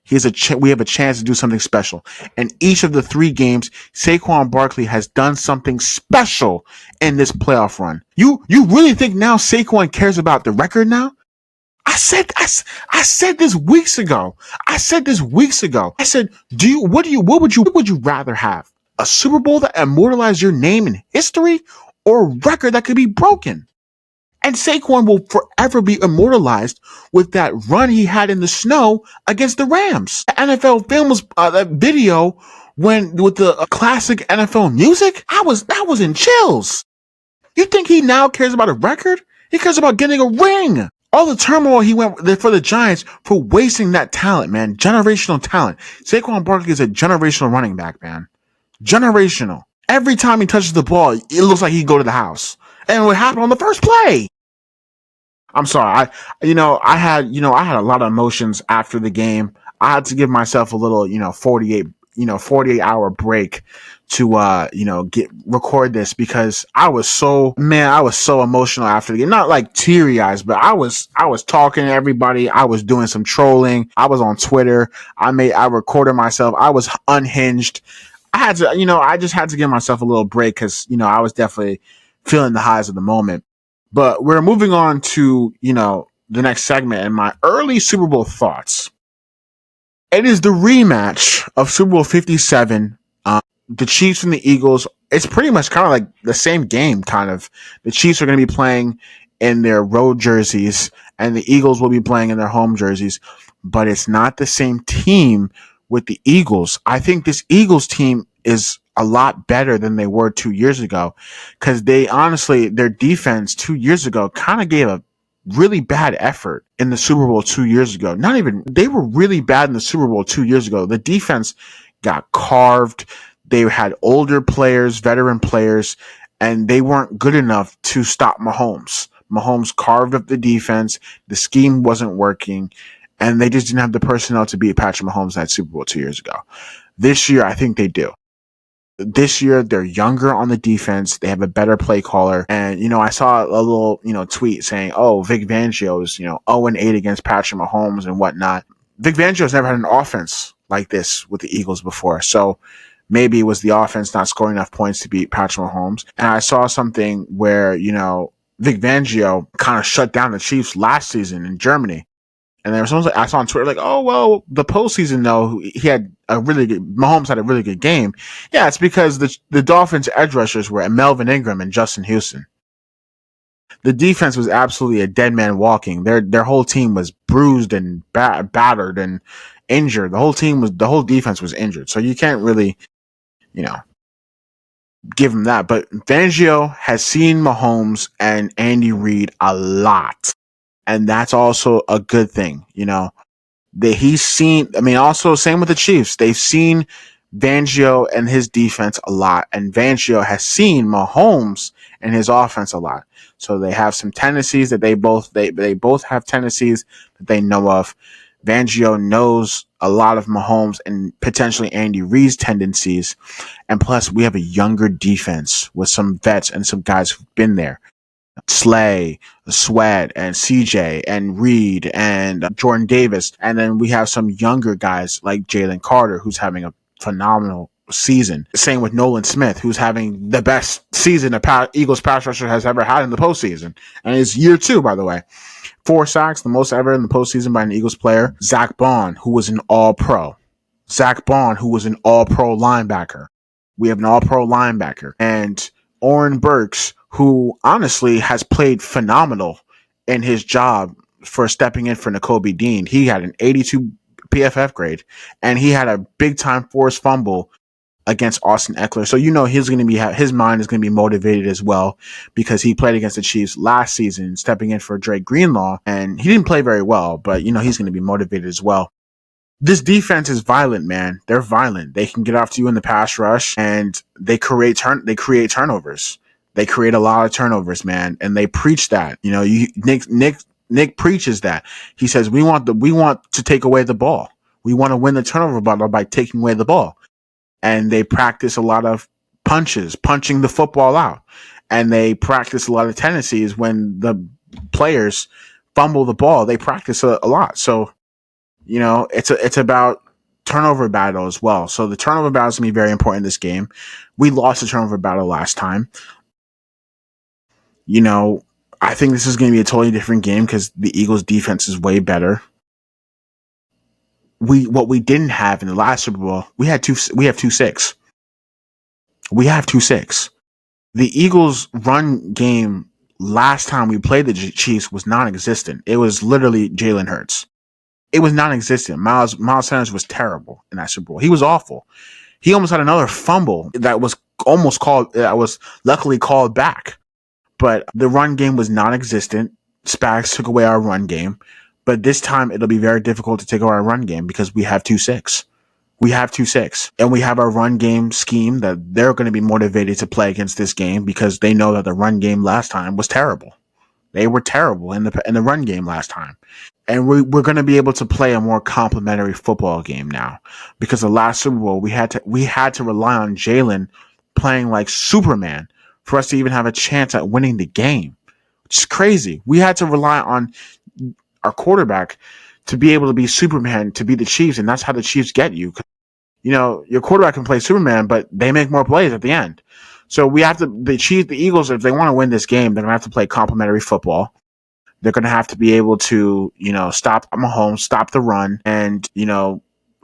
we have a chance to do something special. And each of the 3 games, Saquon Barkley has done something special in this playoff run. You really think now Saquon cares about the record now? I said this weeks ago. I said, what would you rather have? A Super Bowl that immortalized your name in history, or a record that could be broken? And Saquon will forever be immortalized with that run he had in the snow against the Rams. The NFL Films that video with the classic NFL music, that was in chills. You think he now cares about a record? He cares about getting a ring. All the turmoil he went for the Giants for wasting that talent, man. Generational talent. Saquon Barkley is a generational running back, man. Generational. Every time he touches the ball, it looks like he'd go to the house. And what happened on the first play? I'm sorry. I had a lot of emotions after the game. I had to give myself a little, 48 hour break to, record this, because I was so emotional after the game. Not like teary eyes, but I was talking to everybody. I was doing some trolling. I was on Twitter. I recorded myself. I was unhinged. I just had to give myself a little break because, I was definitely feeling the highs of the moment. But we're moving on to, the next segment and my early Super Bowl thoughts. It is the rematch of Super Bowl 57. The Chiefs and the Eagles. It's pretty much kind of like the same game, kind of. The Chiefs are going to be playing in their road jerseys and the Eagles will be playing in their home jerseys. But it's not the same team with the Eagles. I think this Eagles team is a lot better than they were 2 years ago, because they honestly, their defense 2 years ago kind of gave a really bad effort in the Super Bowl 2 years ago. Not even, they were really bad in the Super Bowl 2 years ago. The defense got carved. They had older players, veteran players, and they weren't good enough to stop Mahomes. Mahomes carved up the defense. The scheme wasn't working, and they just didn't have the personnel to beat Patrick Mahomes in that Super Bowl 2 years ago. This year, I think they do. This year, they're younger on the defense. They have a better play caller. And, I saw a little, tweet saying, oh, Vic Fangio's, 0-8 against Patrick Mahomes and whatnot. Vic Fangio's never had an offense like this with the Eagles before. So maybe it was the offense not scoring enough points to beat Patrick Mahomes. And I saw something where, Vic Fangio kind of shut down the Chiefs last season in Germany. And there was someone I saw on Twitter like, oh, well, the postseason, though, Mahomes had a really good game. Yeah, it's because the Dolphins' edge rushers were Melvin Ingram and Justin Houston. The defense was absolutely a dead man walking. Their whole team was bruised and battered and injured. The whole defense was injured. So you can't really, give him that. But Fangio has seen Mahomes and Andy Reid a lot. And that's also a good thing, he's seen, also same with the Chiefs. They've seen Fangio and his defense a lot, and Fangio has seen Mahomes and his offense a lot. So they have some tendencies that they both have tendencies that they know of. Fangio knows a lot of Mahomes and potentially Andy Reid's tendencies. And plus, we have a younger defense with some vets and some guys who've been there. Slay, Sweat, and CJ, and Reed, and Jordan Davis. And then we have some younger guys like Jalen Carter, who's having a phenomenal season. Same with Nolan Smith, who's having the best season a Eagles pass rusher has ever had in the postseason. And it's year 2, by the way. 4 sacks, the most ever in the postseason by an Eagles player. Zach Bond, who was an all-pro. Zach Bond, who was an all-pro linebacker. We have an all-pro linebacker. And Oren Burks, who honestly has played phenomenal in his job for stepping in for Nakobe Dean. He had an 82 PFF grade, and he had a big-time forced fumble against Austin Eckler. So he's going to be his mind is going to be motivated as well, because he played against the Chiefs last season, stepping in for Dre Greenlaw, and he didn't play very well, but he's going to be motivated as well. This defense is violent, man. They're violent. They can get after you in the pass rush, and they create turnovers. They create a lot of turnovers, man, and they preach that. Nick preaches that. He says we want to take away the ball. We want to win the turnover battle by taking away the ball. And they practice a lot of punching the football out, and they practice a lot of tendencies when the players fumble the ball. They practice a lot. So, it's about turnover battle as well. So the turnover battle is going to be very important in this game. We lost the turnover battle last time. I think this is going to be a totally different game because the Eagles' defense is way better. What we didn't have in the last Super Bowl, we have 2-6. We have 2-6. The Eagles' run game last time we played the Chiefs was non-existent. It was literally Jalen Hurts. It was non-existent. Miles Sanders was terrible in that Super Bowl. He was awful. He almost had another fumble that was luckily called back. But the run game was non-existent. Spags took away our run game. But this time, it'll be very difficult to take away our run game because we have 2-6. We have 2-6. And we have our run game scheme that they're going to be motivated to play against this game because they know that the run game last time was terrible. They were terrible in the run game last time. And we're going to be able to play a more complimentary football game now, because the last Super Bowl we had to rely on Jalen playing like Superman for us to even have a chance at winning the game. Which is crazy. We had to rely on our quarterback to be able to be Superman to beat the Chiefs, and that's how the Chiefs get you. Your quarterback can play Superman, but they make more plays at the end. So the Eagles, if they want to win this game, they're going to have to play complimentary football. They're going to have to be able to, stop Mahomes, stop the run, and,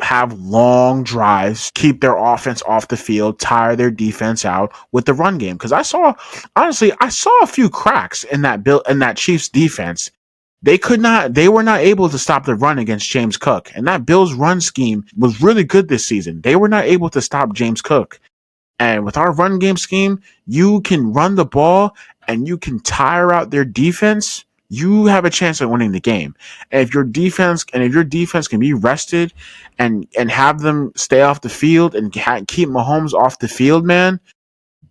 have long drives, keep their offense off the field, tire their defense out with the run game. Because I saw a few cracks in that Chiefs defense. They were not able to stop the run against James Cook. And that Bills run scheme was really good this season. They were not able to stop James Cook. And with our run game scheme, you can run the ball and you can tire out their defense. You have a chance at winning the game. And if your defense can be rested and have them stay off the field and keep Mahomes off the field, man,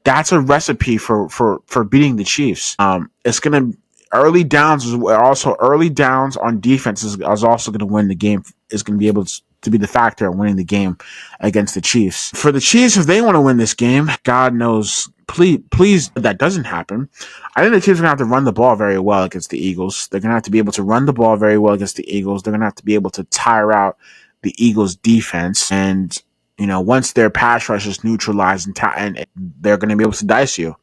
that's a recipe for beating the Chiefs. It's gonna early downs on defense is also gonna win the game. Is gonna be able to be the factor in winning the game against the Chiefs. For the Chiefs, if they want to win this game, God knows, please that doesn't happen. I think the Chiefs are gonna have to run the ball very well against the Eagles. They're gonna have to be able to run the ball very well against the Eagles. They're gonna have to be able to tire out the Eagles defense, and once their pass rush is neutralized and they're going to be able to dice you.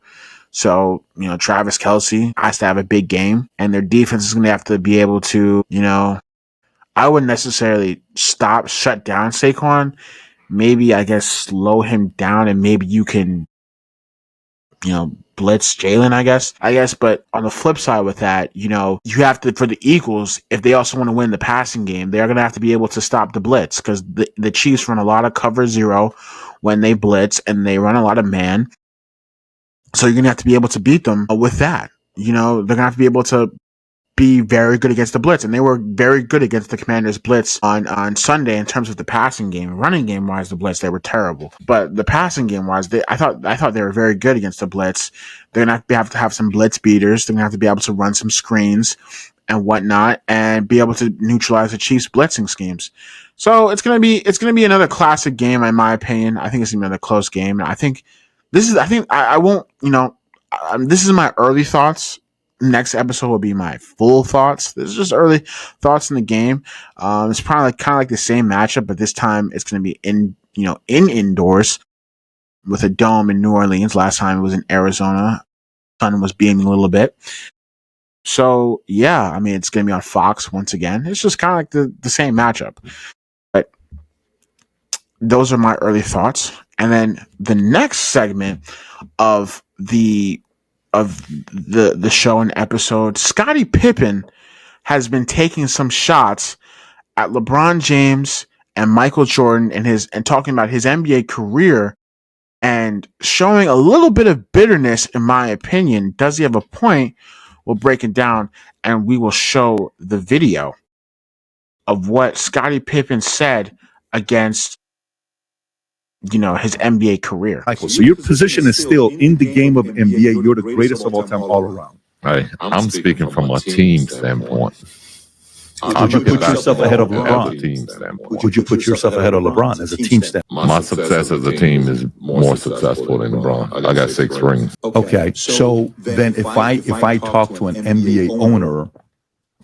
So, Travis Kelce has to have a big game, and their defense is going to have to be able to, I wouldn't necessarily shut down Saquon. Maybe, I guess, slow him down, and maybe you can, blitz Jalen, I guess. But on the flip side with that, you have to, for the Eagles, if they also want to win the passing game, they're going to have to be able to stop the blitz, because the Chiefs run a lot of cover zero when they blitz, and they run a lot of man. So you're going to have to be able to beat them with that. They're going to have to be able to be very good against the blitz, and they were very good against the Commanders' blitz on Sunday in terms of the passing game. Running game wise, the blitz, they were terrible, but the passing game wise, I thought they were very good against the blitz. They're gonna have to have some blitz beaters. They're gonna have to be able to run some screens and whatnot, and be able to neutralize the Chiefs' blitzing schemes. So it's gonna be another classic game, in my opinion. I think it's gonna be another close game, and I think I won't. This is my early thoughts. Next episode will be my full thoughts. This is just early thoughts in the game. It's probably kind of like the same matchup, but this time it's going to be in indoors with a dome in New Orleans. Last time it was in Arizona. Sun was beaming a little bit. So yeah, it's going to be on Fox once again. It's just kind of like the same matchup. But those are my early thoughts. And then the next segment of the show and episode, Scottie Pippen has been taking some shots at LeBron James and Michael Jordan and talking about his NBA career and showing a little bit of bitterness, in my opinion. Does he have a point? We'll break it down, and we will show the video of what Scottie Pippen said against his NBA career. So your position is still in the game of NBA. You're the greatest of all time all around. I'm speaking from a team standpoint. Would you put yourself ahead of LeBron? Team standpoint. Would you put yourself ahead of LeBron as a team standpoint? My success as a team is more successful than LeBron. I got 6 rings. Okay, so then if I talk to an NBA owner,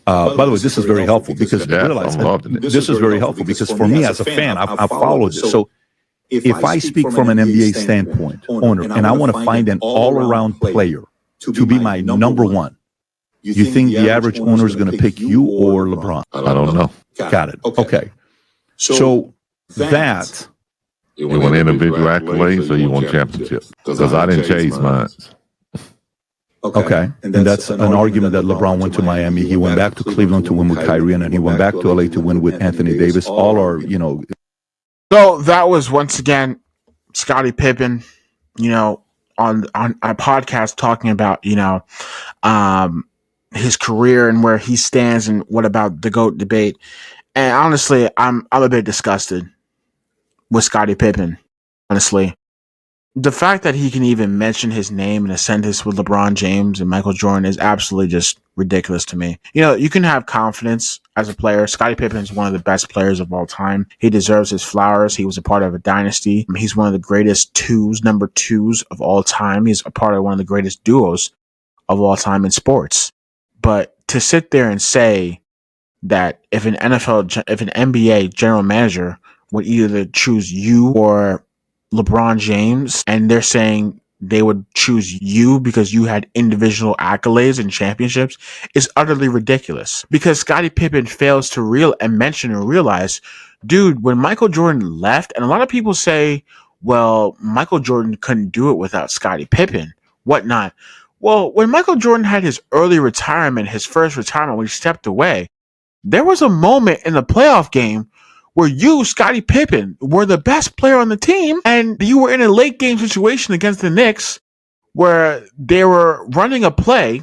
by the way, this is very helpful because realize this is very helpful because for me as a fan, I followed this. So if I speak from an NBA standpoint, owner, and I want to find an all-around player to be my number one, you think the average owner is going to pick you or LeBron? I don't know. Got it. Okay. So that... You want individual accolades or you want championships? Because I didn't chase mine. Okay. And that's an argument that LeBron went to Miami. He went back to Cleveland to win with Kyrie, and then he went back to LA to win with Anthony Davis. All are, So that was once again Scottie Pippen, on a podcast talking about, his career and where he stands and what about the GOAT debate. And honestly, I'm a bit disgusted with Scottie Pippen, honestly. The fact that he can even mention his name in a sentence with LeBron James and Michael Jordan is absolutely just ridiculous to me. You can have confidence as a player. Scottie Pippen is one of the best players of all time. He deserves his flowers. He was a part of a dynasty. He's one of the greatest number twos of all time. He's a part of one of the greatest duos of all time in sports. But to sit there and say that if an NBA general manager would either choose you or LeBron James, and they're saying they would choose you because you had individual accolades and championships, is utterly ridiculous. Because Scottie Pippen fails to realize, dude, when Michael Jordan left, and a lot of people say, well, Michael Jordan couldn't do it without Scottie Pippen, whatnot. Well, when Michael Jordan had his early retirement, his first retirement, when he stepped away, there was a moment in the playoff game where you, Scottie Pippen, were the best player on the team, and you were in a late game situation against the Knicks where they were running a play,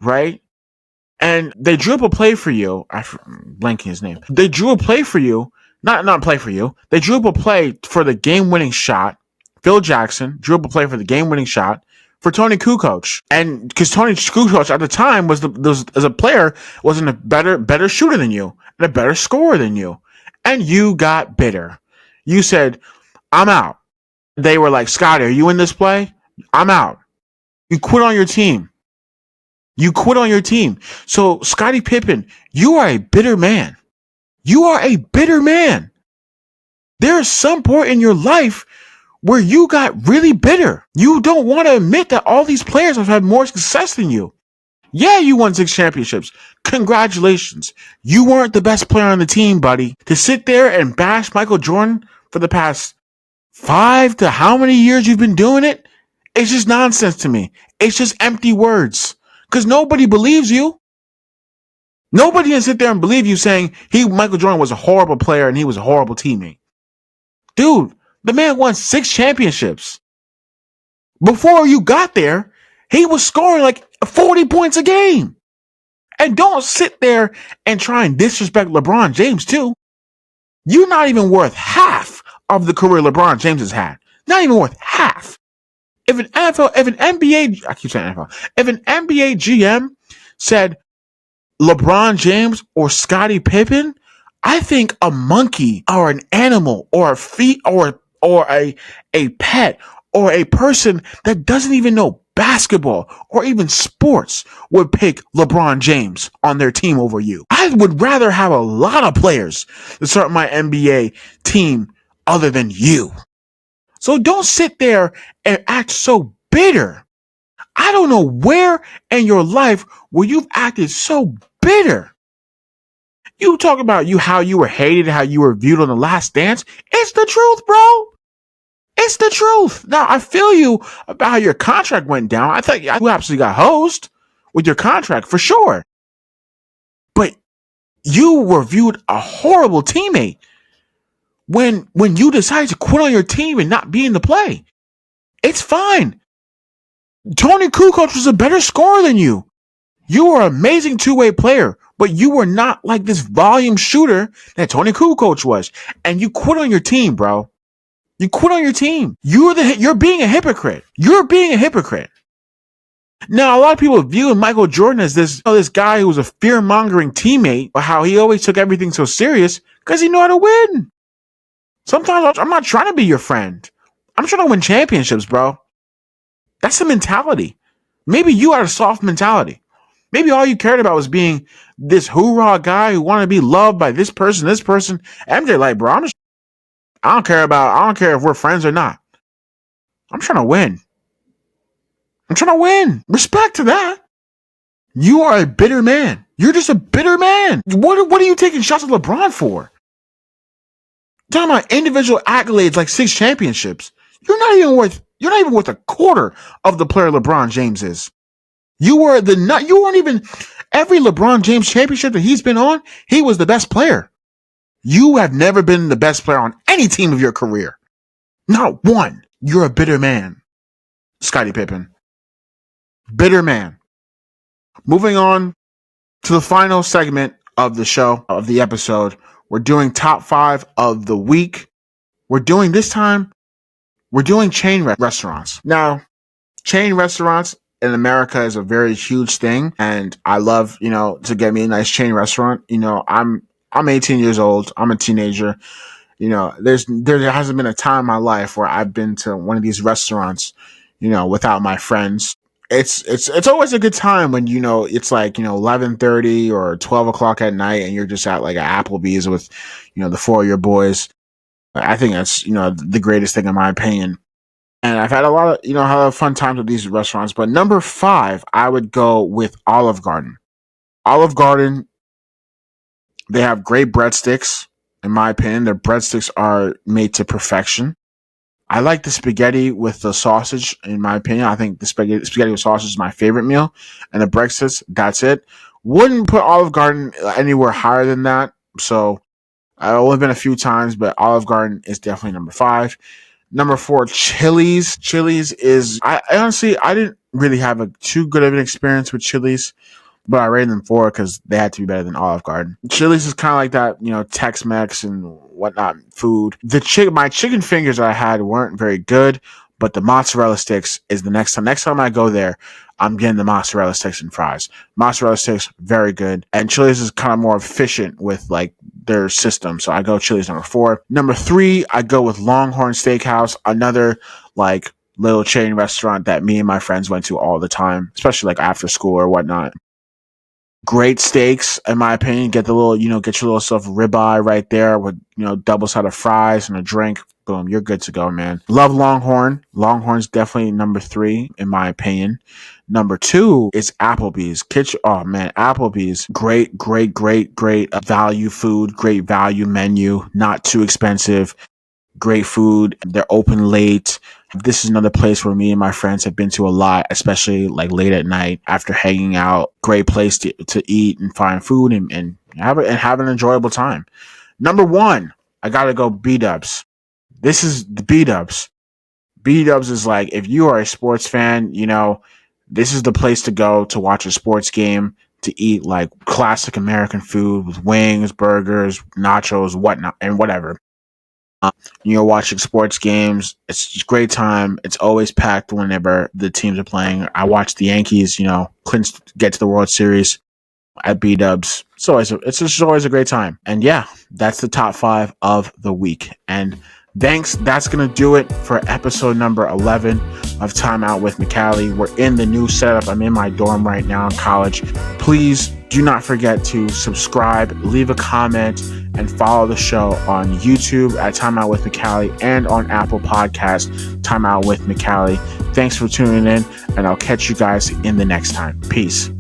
right? And they drew up a play for you. I'm blanking his name. They drew a play for you. Not play for you. They drew up a play for the game-winning shot. Phil Jackson drew up a play for the game-winning shot for Tony Kukoc. And because Tony Kukoc at the time was as a player was a better shooter than you and a better scorer than you. And you got bitter. You said, I'm out. They were like, Scottie, are you in this play? I'm out. You quit on your team. You quit on your team. So, Scottie Pippen, you are a bitter man. You are a bitter man. There is some point in your life where you got really bitter. You don't want to admit that all these players have had more success than you. Yeah, you won 6 championships. Congratulations. You weren't the best player on the team, buddy. To sit there and bash Michael Jordan for the past 5 to how many years you've been doing it? It's just nonsense to me. It's just empty words. Because nobody believes you. Nobody can sit there and believe you saying Michael Jordan was a horrible player and he was a horrible teammate. Dude, the man won 6 championships. Before you got there, he was scoring like 40 points a game. And don't sit there and try and disrespect LeBron James too. You're not even worth half of the career LeBron James has had. Not even worth half. If an NBA GM said LeBron James or Scottie Pippen, I think a monkey or an animal or a pet or a person that doesn't even know basketball or even sports would pick LeBron James on their team over you. I would rather have a lot of players to start my NBA team other than you. So don't sit there and act so bitter. I don't know where in your life where you've acted so bitter. You talk about how you were hated, how you were viewed on The Last Dance. It's the truth, bro. It's the truth. Now, I feel you about how your contract went down. I think you absolutely got hosed with your contract for sure. But you were viewed a horrible teammate when you decided to quit on your team and not be in the play. It's fine. Tony Kukoc was a better scorer than you. You were an amazing two-way player, but you were not like this volume shooter that Tony Kukoc was. And you quit on your team, bro. You quit on your team. You're being a hypocrite. You're being a hypocrite. Now, a lot of people view Michael Jordan as this guy who was a fear-mongering teammate, but how he always took everything so serious because he knew how to win. Sometimes I'm not trying to be your friend. I'm trying to win championships, bro. That's the mentality. Maybe you had a soft mentality. Maybe all you cared about was being this hoorah guy who wanted to be loved by this person. MJ, like, bro, I don't care if we're friends or not. I'm trying to win. Respect to that. You are a bitter man. You're just a bitter man. What are you taking shots at LeBron for? Talking about individual accolades like 6 championships. You're not even worth a quarter of the player LeBron James is. You weren't even every LeBron James championship that he's been on, he was the best player. You have never been the best player on any team of your career. Not one. You're a bitter man. Scottie Pippen. Bitter man. Moving on to the final segment of the show, of the episode. We're doing top 5 of the week. We're doing chain restaurants. Now, chain restaurants in America is a very huge thing, and I love, to get me a nice chain restaurant. I'm 18 years old. I'm a teenager. There hasn't been a time in my life where I've been to one of these restaurants, without my friends. It's always a good time when, it's like, 11:30 or 12 o'clock at night and you're just at like an Applebee's with, the 4 of your boys. I think that's, the greatest thing in my opinion. And I've had a lot of, have fun times with these restaurants. But number 5, I would go with Olive Garden. Olive Garden, they have great breadsticks. In my opinion, their breadsticks are made to perfection. I like the spaghetti with the sausage. In my opinion, I think the spaghetti with sausage is my favorite meal. And the breadsticks, that's it. Wouldn't put Olive Garden anywhere higher than that. So I've only been a few times, but Olive Garden is definitely number 5. Number 4, Chili's. Chili's is, I honestly, I didn't really have too good of an experience with Chili's, but I rated them 4 because they had to be better than Olive Garden. Chili's is kind of like that, Tex-Mex and whatnot food. My chicken fingers that I had weren't very good, but the mozzarella sticks is the next time. Next time I go there, I'm getting the mozzarella sticks and fries. Mozzarella sticks, very good. And Chili's is kind of more efficient with like their system. So I go Chili's number 4. Number 3, I go with Longhorn Steakhouse, another like little chain restaurant that me and my friends went to all the time, especially like after school or whatnot. Great steaks, in my opinion. Get your little stuff ribeye right there with, double-sided fries and a drink. Boom, you're good to go, man. Love Longhorn. Longhorn's definitely number 3, in my opinion. Number 2 is Applebee's. Applebee's. Great value food, great value menu, not too expensive. Great food. They're open late. This is another place where me and my friends have been to a lot, especially like late at night after hanging out. Great place to eat and find food and have an enjoyable time. Number 1, I gotta go B-Dubs. This is the B-Dubs. B-Dubs is like, if you are a sports fan, this is the place to go to watch a sports game, to eat like classic American food with wings, burgers, nachos, whatnot, and whatever. Watching sports games. It's just a great time. It's always packed whenever the teams are playing. I watch the Yankees, get to the World Series at B-Dubs. It's just always a great time. And yeah, that's the top 5 of the week. And thanks. That's going to do it for episode number 11 of Timeout with Makali. We're in the new setup. I'm in my dorm right now in college. Please do not forget to subscribe, leave a comment, and follow the show on YouTube at Timeout with Makali and on Apple Podcasts, Timeout with Makali. Thanks for tuning in, and I'll catch you guys in the next time. Peace.